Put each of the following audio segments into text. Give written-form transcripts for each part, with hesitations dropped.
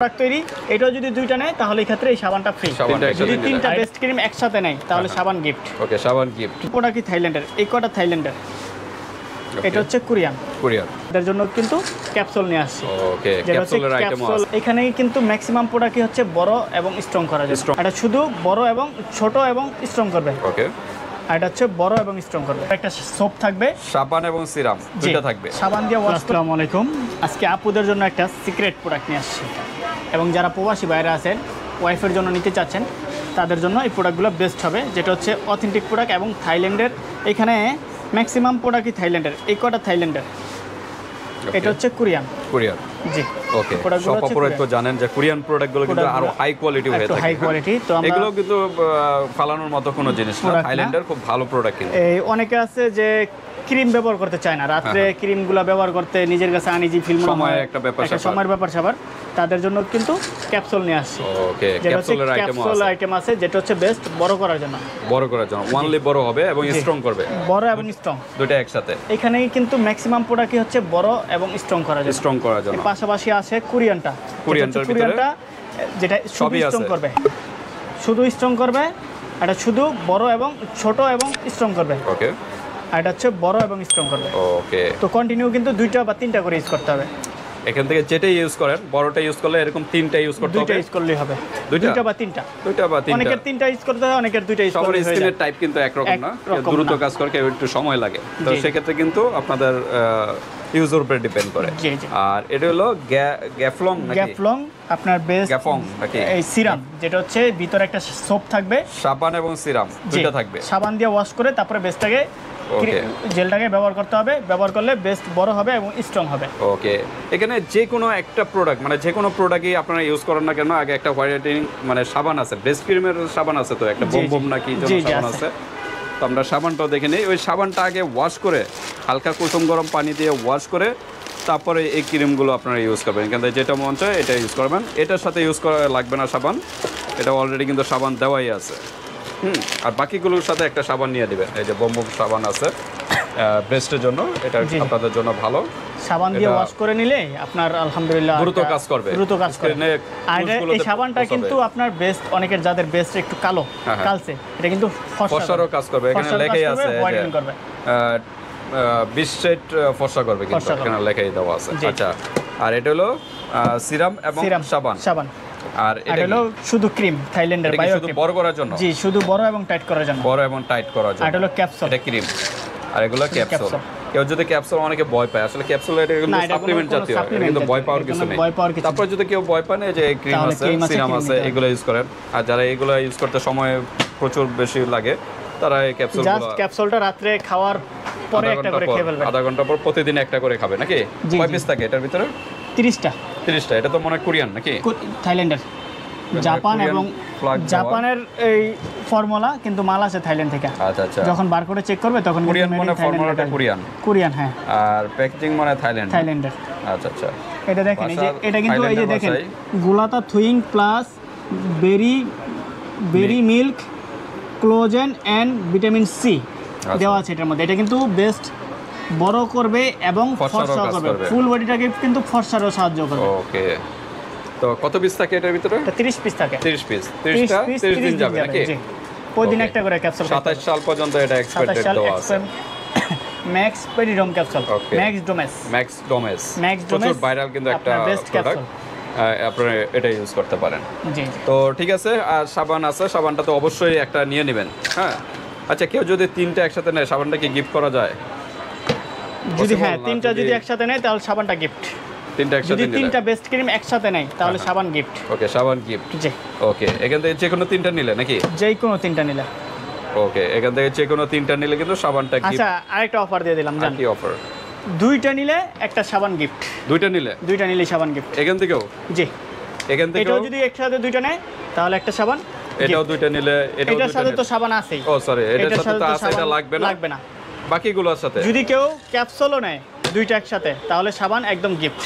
Product তৈরি এটাও যদি দুইটা নেয় তাহলে এই ক্ষেত্রে এই সাবানটা ফ্রি। যদি তিনটা বেস্ট ক্রিম একসাথে নেয় তাহলে সাবান গিফট। ওকে, সাবান গিফট। প্রোডাক্ট কি থাইল্যান্ডের, এই কটা থাইল্যান্ডের, এটা হচ্ছে কোরিয়ান। এর জন্য কিন্তু ক্যাপসুল নিয়ে আসছে। ওকে, ক্যাপসুলের আইটেম আছে এখানে কিন্তু ম্যাক্সিমাম প্রোডাক্টই হচ্ছে বড় এবং স্ট্রং করা যায়। এটা শুধু বড় এবং ছোট এবং স্ট্রং করবে। ওকে, আর এটা হচ্ছে বড় এবং স্ট্রং করবে। একটা সোপ থাকবে, সাবান এবং সিরাম দুটো থাকবে। সাবান দিয়ে ওয়াশ। আসসালামু আলাইকুম, আজকে আপুদের জন্য একটা সিক্রেট প্রোডাক্ট নিয়ে আসছি এবং যারা প্রবাসী বাইরে আছেন ওয়াইফের জন্য নিতে চাচ্ছেন তাদের জন্য এই প্রোডাক্টগুলো বেস্ট হবে, যেটা হচ্ছে অথেন্টিক প্রোডাক্ট এবং থাইল্যান্ডের। এখানে ম্যাক্সিমাম প্রোডাক্টই থাইল্যান্ডের, এই কটা থাইল্যান্ডের, এটা হচ্ছে কোরিয়ান। জি, ওকে। সব অপারেট তো জানেন যে কোরিয়ান প্রোডাক্টগুলো কিন্তু আরো হাই কোয়ালিটি হয়ে থাকে। হাই কোয়ালিটি তো এগুলো কিন্তু ফালানোর মতো কোনো জিনিস না। থাইল্যান্ডের খুব ভালো প্রোডাক্ট কিন্তু। এই অনেকে আছে যে ক্রিম ব্যবহার করতে চায় না, রাত্রে ক্রিমগুলো ব্যবহার করতে নিজের কাছে আনইজি ফিল মনে হয়, একটা ব্যাপার সময়ের ব্যাপার স্যাপার, তাদের জন্য কিন্তু ক্যাপসুল নিয়ে আসছে। ওকে, ক্যাপসুলের আইটেম আছে যেটা হচ্ছে বেস্ট বড় করার জন্য। ওয়ানলি বড় হবে এবং স্ট্রং করবে। বড় এবং স্ট্রং দুটো একসাথে। এখানেই কিন্তু ম্যাক্সিমাম প্রোডাক্টই হচ্ছে বড় এবং স্ট্রং করার জন্য। পাশাপাশি আছে কোরিয়ানটা যেটা শুধু স্ট্রং করবে, শুধু স্ট্রং করবে। এটা শুধু বড় এবং ছোট এবং স্ট্রং করবে। ওকে, আর এটা হচ্ছে বড় এবং স্ট্রং করবে। ওকে, তো কন্টিনিউ কিন্তু দুইটা বা তিনটা করে ইউজ করতে হবে। এখান থেকে যেটা ইউজ করেন, বড়টা ইউজ করলে এরকম তিনটা ইউজ করতে হবে। দুইটা ইউজ করলেই হবে, দুইটা বা তিনটা। অনেকের তিনটা ইউজ করতে হয়, অনেকের দুইটা ইউজ করতে হয়। সবার স্কিনের টাইপ কিন্তু একরকম না, দ্রুত কাজ করে, কেউ একটু সময় লাগে। তো সেক্ষেত্রে কিন্তু আপনাদের ইউজের উপরে ডিপেন্ড করে। আর এটা হলো গ্যাফলং নাকি? গ্যাফলং আপনার বেস্ট গ্যাফং নাকি? এই সিরাম যেটা হচ্ছে ভিতরে একটা সোপ থাকবে, সাবান এবং সিরাম দুটো থাকবে। সাবান দিয়ে ওয়াশ করে তারপরে বেস্টটাকে জেলটাকে ব্যবহার করতে হবে। ব্যবহার করলে বেস্ট বড় হবে এবং স্ট্রং হবে। ওকে, এখানে যে কোনো একটা প্রোডাক্ট, মানে যে কোনো প্রোডাক্টই আপনারা ইউজ করেন না কেন, আগে একটা হোয়াইটেনিং মানে সাবান আছে, বেস্ট ক্রিমের সাবান আছে, তো একটা বোম নাকি সাবান আছে। তো আমরা সাবানটাও দেখে নিই। ওই সাবানটা আগে ওয়াশ করে হালকা কুসুম গরম পানি দিয়ে ওয়াশ করে তারপরে এই ক্রিমগুলো আপনারা ইউজ করবেন। এখান থেকে যেটা মন চায় এটা ইউজ করবেন। এটার সাথে ইউজ করা লাগবে না সাবান, এটা অলরেডি কিন্তু সাবান দেওয়াই আছে। আর বাকিগুলোর সাথে একটা সাবান নিয়ে দিবেন। এই যে বোম সাবান আছে ব্রেস্টের জন্য, এটা আপনাদের জন্য ভালো। সাবান দিয়ে ওয়াশ করে নিলে আপনার আলহামদুলিল্লাহ দ্রুত কাজ করবে। আর এই সাবানটা কিন্তু আপনার বেস্ট, অনেকের যাদের বেস্ট একটু কালো কালচে, এটা কিন্তু ফর্সারও কাজ করবে। এখানে লেখাই আছে 20 সেট ফর্সা করবে, কিন্তু এখানে লেখাই দেওয়া আছে। আচ্ছা, আর এটা হলো সিরাম এবং সাবান। আর এটা হলো শুধু ক্রিম, থাইল্যান্ডের বায়ো শুধু বড় করার জন্য। জি, শুধু বড় এবং টাইট করার জন্য। আর এটা হলো ক্যাপসুল, এটা ক্রিম। আর এগুলো ক্যাপসুল। কেউ যদি ক্যাপসুল, অনেকে ভয় পায়, আসলে ক্যাপসুল এটা কিন্তু সাপ্লিমেন্ট জাতীয়, এটা কিন্তু ভয় পাওয়ার কিছু নেই। তারপর যদি কেউ ভয় পায় না, যে ক্রিম আছে, সিরাম আছে, এগুলো ইউজ করেন। আর যারা এগুলো ইউজ করতে সময় প্রচুর বেশি লাগে, তারা এই ক্যাপসুলটা রাতে খাওয়ার পরে একটা করে খেয়ে ফেলবেন। আধা ঘন্টা পর প্রতিদিন একটা করে খাবে নাকি? কয় পিস থাকে এটার ভিতরে? 30টা। এটা তো মনে হয় কোরিয়ান নাকি? থাইল্যান্ডের, জাপান এবং জাপানের এই ফর্মুলা, কিন্তু মাল আছে থাইল্যান্ড থেকে। আচ্ছা আচ্ছা, যখন বারকোডে চেক করবে তখন কোরিয়ান মানে ফর্মুলাটা কোরিয়ান। হ্যাঁ, আর প্যাকেজিং মানে থাইল্যান্ডের। আচ্ছা আচ্ছা, এটা দেখেন, এই যে এটা কিন্তু এই যে দেখেন glutathione plus berry milk collagen and vitamin C দেওয়া আছে এটার মধ্যে। এটা কিন্তু বেস্ট বড় করবে এবং ফর্সা করবে, ফুল বডিটাকে কিন্তু ফর্সারও সাহায্য করবে। ওকে, তো কত পিস থাকে এটার ভিতরে? 30 পিস থাকে। 30 পিস, 30টা 30 দিন যাবে নাকি? জি, প্রতিদিন একটা করে ক্যাপসুল। 27 সাল পর্যন্ত এটা এক্সপেক্টেড দেওয়া আছে। ম্যাক্স পেরিডম ক্যাপসুল, ম্যাক্স ডোমেস প্রচুর ভাইরাল কিন্তু একটা প্রোডাক্ট, আপনারা এটা ইউজ করতে পারেন। জি, তো ঠিক আছে। আর সাবান আছে, সাবানটা তো অবশ্যই একটা নিয়ে নেবেন। হ্যাঁ, আচ্ছা, কেউ যদি তিনটা একসাথে নেয়, সাবানটা কি গিফট করা যায়? যদি তিনটা যদি একসাথে নেয় তাহলে সাবানটা গিফট। তিনটা বেস্ট ক্রিম একসাথে নেয় তাহলে সাবান গিফট। ওকে, সাবান গিফট। জি, ওকে। এখান থেকে যে কোনো তিনটা নিলে নাকি? যে কোনো তিনটা নিলে। ওকে, এখান থেকে যে কোনো তিনটা নিলে কিন্তু সাবানটা গিফট। আচ্ছা, আরেকটা অফার দিয়ে দিলাম, জান। কি অফার? দুইটা নিলে একটা সাবান গিফট। দুইটা নিলে সাবান গিফট এখান থেকেও? জি, এখান থেকে। এটাও যদি একসাথে দুইটা নেয় তাহলে একটা সাবান। এটাও দুইটা নিলে, এটার সাথে তো সাবান আছেই। ও সরি, এটার সাথে তো আছে, এটা লাগবে না। বাকিগুলোর সাথে যদি কেউ ক্যাপসুলও নেয় দুইটা একসাথে তাহলে সাবান একদম গিফট।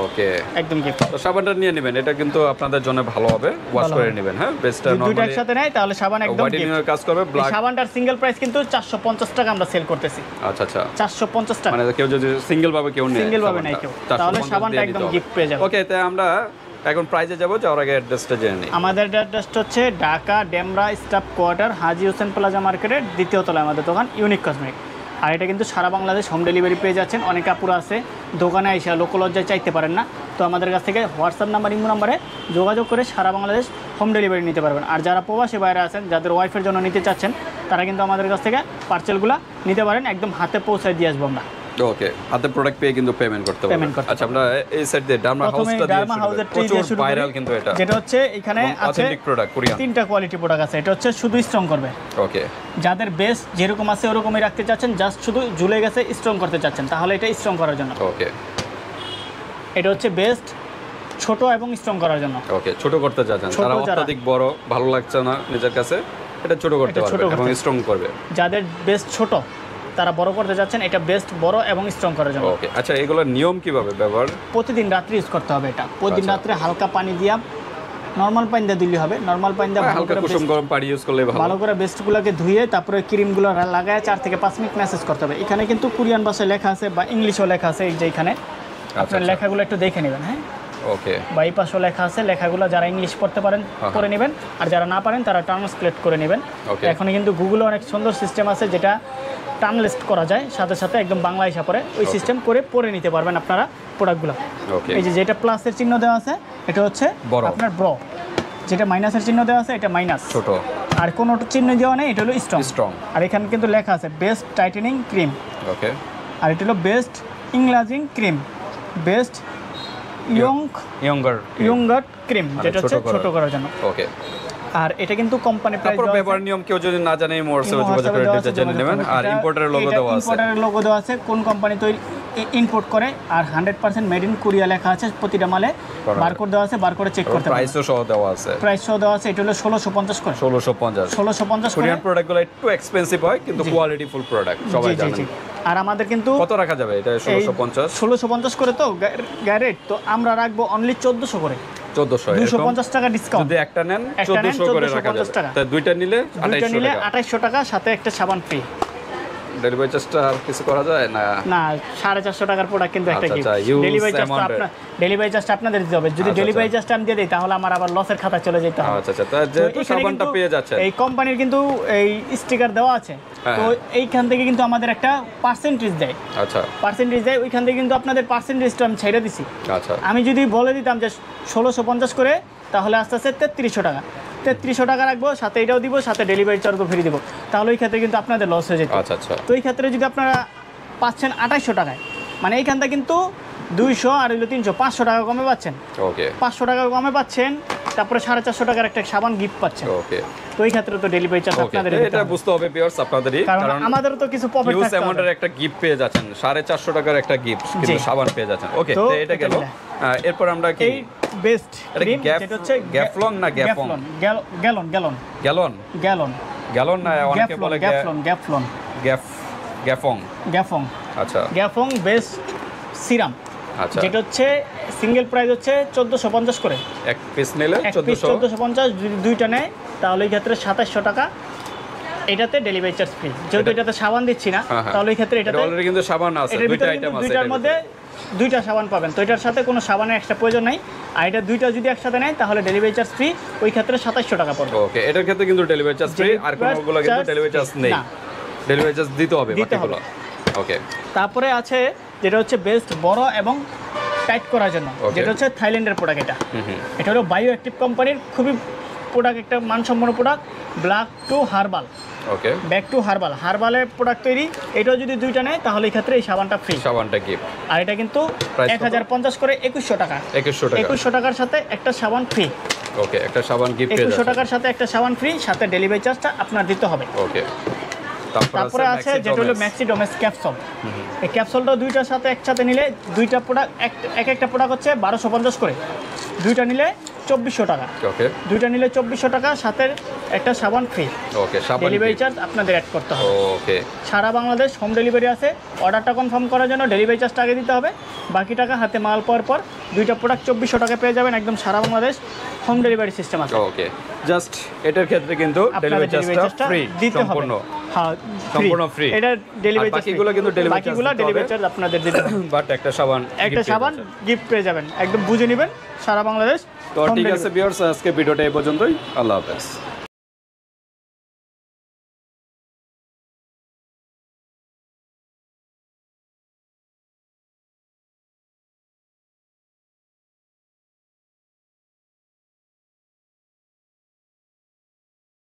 ওকে, একদম গিফট। তো সাবানটা নিয়ে নেবেন, এটা কিন্তু আপনাদের জন্য ভালো হবে। ওয়াশ করে নেবেন। হ্যাঁ, বেস্টটা নরমালি দুইটা একসাথে নেয় তাহলে সাবান একদম গিফট। হোয়াইটেনিং এর কাজ করবে। সাবানটার সিঙ্গেল প্রাইস কিন্তু 450 টাকা আমরা সেল করতেছি। আচ্ছা আচ্ছা, 450 টাকা। মানে কেউ যদি সিঙ্গেল ভাবে কেউ নেয়, সিঙ্গেল ভাবে নেয় কেউ, তাহলে সাবানটা একদম গিফট পেয়ে যাবে। ওকে, তাই আমরা এখন প্রাইজে যাবো, যাওয়ার আগে অ্যাড্রেসটা জেনে নিই। আমাদের অ্যাড্রেসটা হচ্ছে ঢাকা ডেমরা স্টাফ কোয়ার্টার, হাজী হোসেন প্লাজা মার্কেটের দ্বিতীয় তলায় আমাদের দোকান ইউনিক কসমেটিক। আর এটা কিন্তু সারা বাংলাদেশ হোম ডেলিভারি পেয়ে যাচ্ছেন। অনেক আপুরা আছে দোকানে এসে লোকলজ্জায় চাইতে পারেন না, তো আমাদের কাছ থেকে হোয়াটসঅ্যাপ নাম্বার, ইমো নাম্বারে যোগাযোগ করে সারা বাংলাদেশ হোম ডেলিভারি নিতে পারবেন। আর যারা প্রবাসী বাইরে আছেন, যাদের ওয়াইফের জন্য নিতে চাচ্ছেন, তারা কিন্তু আমাদের কাছ থেকে পার্সেলগুলো নিতে পারেন, একদম হাতে পৌঁছে দিয়ে আসবো আমরা। ওকে, হাতে প্রোডাক্ট পেয়ে কিন্তু পেমেন্ট করতে পারবেন। আচ্ছা, আমরা এই সাইড দিয়ে ডার্মা হাউসটা দিয়ে শুরু করি। ভাইরাল কিন্তু এটা, যেটা হচ্ছে এখানে আছে অথেন্টিক প্রোডাক্ট, কোরিয়ান তিনটা কোয়ালিটি প্রোডাক্ট আছে। এটা হচ্ছে শুধু স্ট্রং করবে। ওকে, যাদের বেস যেরকম আছে ওরকমই রাখতে চাচ্ছেন, জাস্ট শুধু ঝুলে গেছে স্ট্রং করতে চাচ্ছেন, তাহলে এটা স্ট্রং করার জন্য। ওকে, এটা হচ্ছে বেস্ট ছোট এবং স্ট্রং করার জন্য। ওকে, ছোট করতে চাচ্ছেন, তারা অত্যাধিক বড় ভালো লাগছে না নিজের কাছে, এটা ছোট করতে পারবে এবং স্ট্রং করবে। যাদের বেস্ট ছোট, তারা বড় করতে যাচ্ছেন, এটা বেস্ট বড় এবং স্ট্রং করার জন্য। ওকে, আচ্ছা, এগুলোর নিয়ম কিভাবে ব্যবহার? প্রতিদিন রাত্রে ইউজ করতে হবে এটা। প্রতিদিন রাত্রে হালকা পানি দিয়া, নর্মাল পানি দিয়ে দিলে হবে, নর্মাল পানি দিয়ে হালকা কুসুম গরম পানি ইউজ করলে ভালো করে বেস্টগুলোকে ধুয়ে তারপরে ক্রিমগুলো লাগায় 4 থেকে 5 মিনিট ম্যাসেজ করতে হবে। এখানে কিন্তু কোরিয়ান ভাষায় লেখা আছে বা ইংলিশেও লেখা আছে, এই যে এখানে আপনার লেখাগুলো একটু দেখে নেবেন। হ্যাঁ, ওকে, বা এই পাশেও লেখা আছে, লেখাগুলো যারা ইংলিশ পড়তে পারেন করে নেবেন, আর যারা না পারেন তারা ট্রান্সলেট করে নেবেন। এখন কিন্তু গুগলে অনেক সুন্দর সিস্টেম আছে যেটা ট্রান্সলেট করা যায়, সাথে সাথে একদম বাংলা হিসাব করে ওই সিস্টেম করে পড়ে নিতে পারবেন আপনারা প্রোডাক্টগুলো। এই যে যেটা প্লাসের চিহ্ন দেওয়া আছে এটা হচ্ছে আপনার ব্র, যেটা মাইনাসের চিহ্ন দেওয়া আছে এটা মাইনাস ছোট, আর কোনো চিহ্ন দেওয়া নেই, এটা হলো স্ট্রং। স্ট্রং, আর এখানে কিন্তু লেখা আছে বেস্ট টাইটেনিং ক্রিম। ওকে, আর এটা হলো best enlarging cream, best younger cream, যেটা হচ্ছে ছোট করার জন্য। ওকে, আর এটা কিন্তু কোম্পানি প্রাইস তারপর ব্যবহার নিয়ম কেউ যদি না জানে মোরসে যোগাযোগ করে ডিটেইলস জেনে নেবেন। আর ইম্পোর্টারের লোগো দেওয়া আছে, ইম্পোর্টারের লোগো দেওয়া আছে, কোন কোম্পানি তৈরি ইম্পোর্ট করে, আর 100% মেড ইন কোরিয়া লেখা আছে প্রতিটা মালে, বারকোড দেওয়া আছে, বারকোডে চেক করতে পারবেন। প্রাইসও সহ দেওয়া আছে, প্রাইস সহ দেওয়া আছে। এটা হলো 1650 করে, 1650 কোরিয়ান প্রোডাক্টগুলো একটু এক্সপেন্সিভ হয় কিন্তু কোয়ালিটি ফুল প্রোডাক্ট, সবাই জানেন। আর আমাদের কিন্তু কত রাখা যাবে এটা? 1650 করে তো গ্যারেট, তো আমরা রাখবো অনলি 1400 করে, 250 টাকা ডিসকাউন্ট। যদি একটা নেন 1400 করে রাখা যাবে, তাই দুইটা নিলে 2800 টাকা, সাথে একটা সাবান ফ্রি। ডেলিভারি চার্জটা আর কিছু করা যায় না? না, 450 টাকার প্রোডাক্ট কিন্তু একটা গিফট। ডেলিভারি চার্জটা আপনাদের দিতে হবে। যদি ডেলিভারি চার্জটা আমি দিয়ে দিই তাহলে আমার আবার লসের খাতা চলে যেতে হবে। আচ্ছা, তাই যেহেতু সাবানটা পেয়ে যাচ্ছে, এই কোম্পানির কিন্তু এই স্টিকার দেওয়া আছে, তো এইখান থেকে কিন্তু আমাদের একটা পার্সেন্টেজ দেয়। আচ্ছা, পার্সেন্টেজ দেয়, ওইখান থেকে কিন্তু আপনাদের পার্সেন্টেজটা আমি ছেড়ে দিছি। আচ্ছা, আমি যদি বলে দিতাম যে 1650 করে, তাহলে আস্তে আস্তে 3300 টাকা, 3300 টাকা রাখবো, সাথে এটাও দিব, সাথে ডেলিভারি চার্জও ফ্রি দিব, তাহলে ওই ক্ষেত্রে কিন্তু আপনাদের লস হয়ে যেত। আচ্ছা, আচ্ছা, তো এই ক্ষেত্রে যদি আপনারা পাচ্ছেন 2800 টাকায়, মানে এইখানটা কিন্তু 200 আর 300, 500 টাকা কমে পাচ্ছেন। ওকে, 500 টাকা কমে পাচ্ছেন, তারপরে 450 টাকার একটা সাবান গিফট পাচ্ছেন। ওকে, তো এই ক্ষেত্রে তো ডেলিভারি চার্জ আপনাদের এটা বুঝতে হবে ভিউয়ার্স আপনাদেরই, কারণ আমাদের তো কিছু প্রফিট হিউজ থাকতে অ্যামাউন্টের হবে। একটা গিফট পেয়ে যাচ্ছেন, 450 টাকার একটা গিফট, কিন্তু সাবান পেয়ে যাচ্ছেন। ওকে, তো এটা গেল। এরপর আমরা কি এই বেস্ট ক্রিম, যেটা হচ্ছে গ্যাফলং না গ্যাফং? গ্যালন না, অনেকে বলে গ্যাফং। আচ্ছা, গ্যাফং বেস্ট সিরাম, আচ্ছা, যেটা হচ্ছে সিঙ্গেল প্রাইস হচ্ছে 1450 করে, এক পিস নিলে 1450, যদি দুইটা নেয় তাহলে এই ক্ষেত্রে 2700 টাকা। এটাতে ডেলিভারি চার্জ ফ্রি, যেহেতু এটাতে সাবান দিচ্ছি না, তাহলে এই ক্ষেত্রে এটাতে অলরেডি কিন্তু সাবান আছে, দুইটা আইটেম আছে, দুইটার মধ্যে দুইটা সাবান পাবেন, তো এটার সাথে কোনো সাবানের এক্সট্রা প্রয়োজন নাই। আর এটা দুইটা যদি একসাথে নেয় তাহলে ডেলিভারি চার্জ ফ্রি, ওই ক্ষেত্রে 2700 টাকা পড়বে। ওকে, এটার ক্ষেত্রে কিন্তু ডেলিভারি চার্জ ফ্রি, আর কোনগুলো কিন্তু ডেলিভারি চার্জ নেই, ডেলিভারি চার্জ দিতে হবে বাকিগুলো। ওকে, তারপরে আছে যেটা হচ্ছে বেস্ট বড় এবং টাইট করার জন্য, যেটা হচ্ছে থাইল্যান্ডের প্রোডাক্ট। এটা হলো বায়ো অ্যাক্টিভ কোম্পানির খুবই প্রোডাক্ট, একটা মানসম্পন্ন product, black to herbal. Okay, back to হার্বালের প্রোডাক্ট তৈরি। এটাও যদি দুইটা নেয় তাহলে এই ক্ষেত্রে এই সাবানটা ফ্রি, সাবানটা গিফট। আর এটা কিন্তু 1050 করে, 2100 টাকা। 2100 টাকার সাথে একটা সাবান ফ্রি। ওকে, একটা সাবান গিফট, 2100 টাকার সাথে একটা সাবান ফ্রি, সাথে ডেলিভারি চার্জটা আপনার দিতে হবে। ওকে, তারপরে আছে যেটা হলো ম্যাক্সিডোমেস ক্যাপসুল। এই ক্যাপসুলটা দুইটার সাথে একসাথে নিলে, দুইটা প্রোডাক্ট একটা প্রোডাক্ট হচ্ছে 1250 করে, দুইটা নিলে 2400 টাকা। ওকে, দুইটা নিলে 2400 টাকা, সাথে একটা সাবান ফ্রি। ওকে, সাবান ডেলিভারি চার্জ আপনাদের অ্যাড করতে হবে। ওকে, সারা বাংলাদেশ হোম ডেলিভারি আছে। অর্ডারটা কনফার্ম করার জন্য ডেলিভারি চার্জটা আগে দিতে হবে, বাকি টাকা হাতে মাল পাওয়ার পর দুইটা প্রোডাক্ট 2400 টাকা পেয়ে যাবেন। একদম সারা বাংলাদেশ হোম ডেলিভারি সিস্টেম আছে। ওকে, জাস্ট এটার ক্ষেত্রে কিন্তু ডেলিভারি চার্জটা ফ্রি, সম্পূর্ণ হ্যাঁ সম্পূর্ণ free। এটা ডেলিভারি আর বাকিগুলো কিন্তু delivery charge বাকিগুলো দিতে ডেলিভারি হবে। চার্জ আপনাদের দিতে হবে। বাট একটা সাবান একটা gift সাবান পেয়ে যাচ্ছেন। গিফট পেয়ে যাবেন, একদম বুঝে নেবেন সারা বাংলাদেশ। তো ঠিক আছে ভিউয়ার্স, আজকে ভিডিওটা এই পর্যন্তই। আল্লাহ হাফেজ।